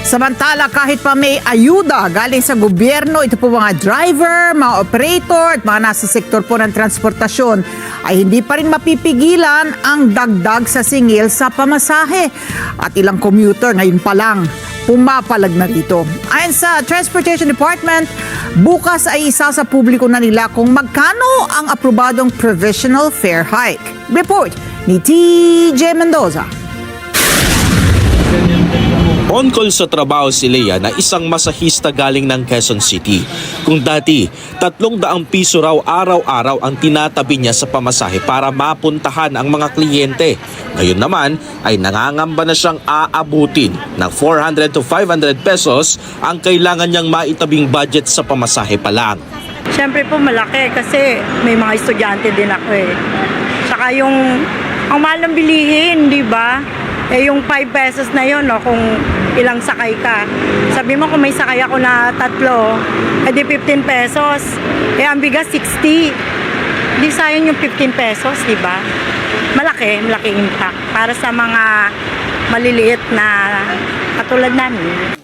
Samantala, kahit pa may ayuda galing sa gobyerno, ito po mga driver, mga operator at mga nasa sektor po ng transportasyon ay hindi pa rin mapipigilan ang dagdag sa singil sa pamasahe. At ilang commuter ngayon pa lang pumapalag na rito. Ayon sa Transportation Department, bukas ay isa sa publiko na nila kung magkano ang aprobadong provisional fare hike. Report ni TJ Mendoza. On call sa trabaho si Leia na isang masahista galing ng Quezon City. Kung dati, 300 piso raw araw-araw ang tinatabi niya sa pamasahe para mapuntahan ang mga kliyente. Ngayon naman ay nangangamba na siyang aabutin ng 400 to 500 pesos ang kailangan niyang maitabing budget sa pamasahe pa lang. Siyempre po malaki kasi may mga estudyante din ako eh. Saka ang mahal ng bilihin, di ba? Eh yung 5 pesos na yun, no, kung ilang sakay ka. Sabi mo kung may sakay ako na 3, edi 15 pesos. Eh ang bigas 60. Di sayang yung 15 pesos, di ba? Malaki impact para sa mga maliliit na katulad namin.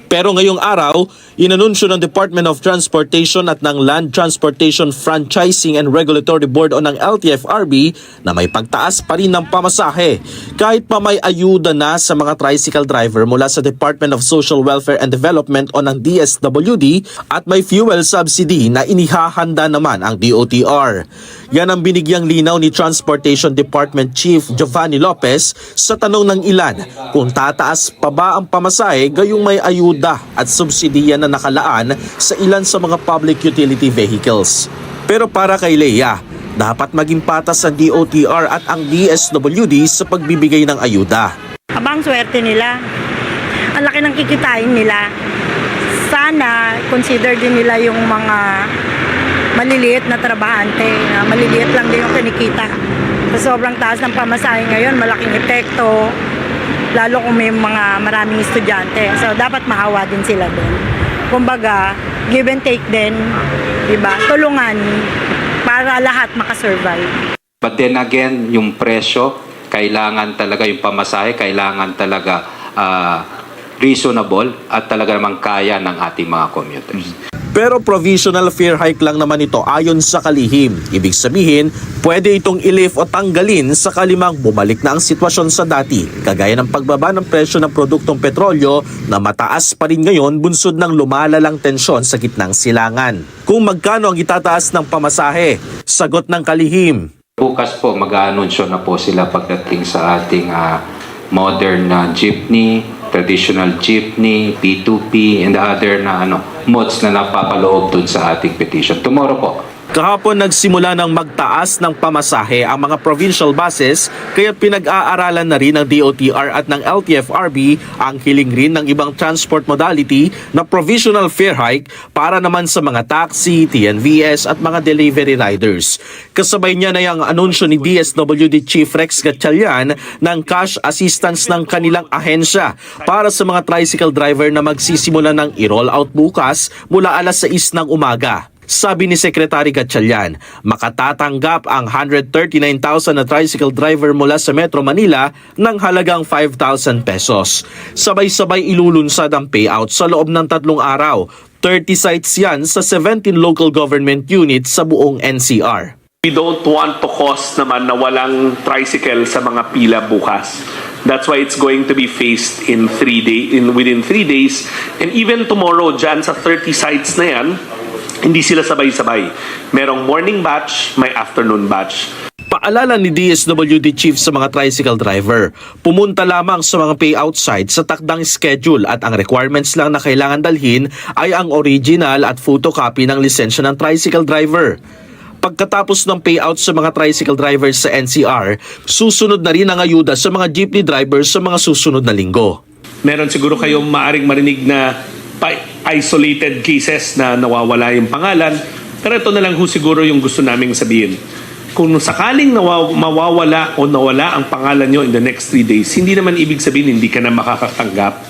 Pero ngayong araw, inanunsyo ng Department of Transportation at ng Land Transportation Franchising and Regulatory Board o ng LTFRB na may pagtaas pa rin ng pamasahe. Kahit pa may ayuda na sa mga tricycle driver mula sa Department of Social Welfare and Development o ng DSWD at may fuel subsidy na inihahanda naman ang DOTR. Yan ang binigyang linaw ni Transportation Department Chief Giovanni Lopez sa tanong ng ilan kung tataas pa ba ang pamasahe gayong may ayuda at subsidiya na nakalaan sa ilan sa mga public utility vehicles. Pero para kay Leia, dapat maging patas ang DOTR at ang DSWD sa pagbibigay ng ayuda. Abang swerte nila. Ang laki ng kikitain nila. Sana consider din nila yung mga maliliit na trabahante. Maliliit lang din yung kinikita. Sa sobrang taas ng pamasahe ngayon, malaking epekto. Lalo kung may mga maraming estudyante. So, dapat maawa din sila doon. Kumbaga, give and take din, diba? Tulungan para lahat makasurvive. But then again, yung presyo, kailangan talaga yung pamasahe, kailangan talaga reasonable at talaga namang kaya ng ating mga commuters. Pero provisional fare hike lang naman ito ayon sa kalihim. Ibig sabihin, pwede itong i-lift o tanggalin sa kalimang bumalik na ang sitwasyon sa dati. Kagaya ng pagbaba ng presyo ng produktong petrolyo na mataas pa rin ngayon bunsod ng lumalalang tensyon sa gitnang silangan. Kung magkano ang itataas ng pamasahe? Sagot ng kalihim. Bukas po mag-aanunsyo na po sila pagdating sa ating modern jeepney, traditional jeepney, P2P, and the other na modes na napapaloob dun sa ating petition. Tomorrow po. Kahapon nagsimula ng magtaas ng pamasahe ang mga provincial buses kaya pinag-aaralan na rin ng DOTR at ng LTFRB ang hiling rin ng ibang transport modality na provisional fare hike para naman sa mga taxi, TNVS at mga delivery riders. Kasabay niya na yung anunsyo ni DSWD Chief Rex Gatchalian ng cash assistance ng kanilang ahensya para sa mga tricycle driver na magsisimula ng i-roll out bukas mula alas 6 ng umaga. Sabi ni Secretary Gatchalian, makatatanggap ang 139,000 na tricycle driver mula sa Metro Manila ng halagang 5,000 pesos. Sabay-sabay ilulunsad ang payout sa loob ng 3 araw. 30 sites yan sa 17 local government units sa buong NCR. We don't want to cause naman na walang tricycle sa mga pila bukas. That's why it's going to be phased in within 3 days. And even tomorrow, dyan sa 30 sites na yan, hindi sila sabay-sabay. Merong morning batch, may afternoon batch. Paalala ni DSWD Chief sa mga tricycle driver, pumunta lamang sa mga payout sites sa takdang schedule at ang requirements lang na kailangan dalhin ay ang original at photocopy ng lisensya ng tricycle driver. Pagkatapos ng payout sa mga tricycle drivers sa NCR, susunod na rin ang ayuda sa mga jeepney drivers sa mga susunod na linggo. Meron siguro kayong maaring marinig na isolated cases na nawawala yung pangalan. Pero ito na lang siguro yung gusto naming sabihin. Kung sakaling mawawala o nawala ang pangalan nyo in the next 3 days, hindi naman ibig sabihin hindi ka na makakatanggap.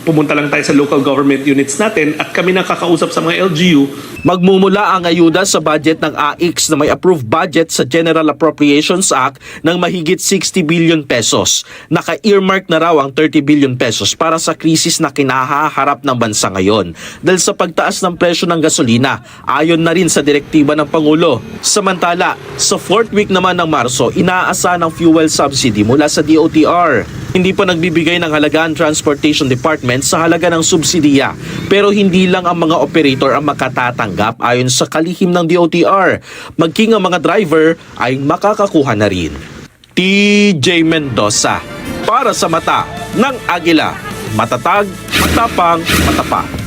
pumunta lang tayo sa local government units natin at kami nakakausap sa mga LGU. Magmumula ang ayuda sa budget ng AIX na may approved budget sa General Appropriations Act ng mahigit 60 billion pesos. Naka-earmark na raw ang 30 billion pesos para sa krisis na kinahaharap ng bansa ngayon dahil sa pagtaas ng presyo ng gasolina ayon na rin sa direktiba ng Pangulo. Samantala, sa 4th week naman ng Marso, inaasahan ng fuel subsidy mula sa DOTR. Hindi pa nagbibigay ng halaga ang Transportation Department sa halaga ng subsidiya pero hindi lang ang mga operator ang makatatanggap ayon sa kalihim ng DOTR. Maging ang mga driver ay makakakuha na rin. TJ Mendoza para sa Mata ng Agila. Matatag, matapang, matapat.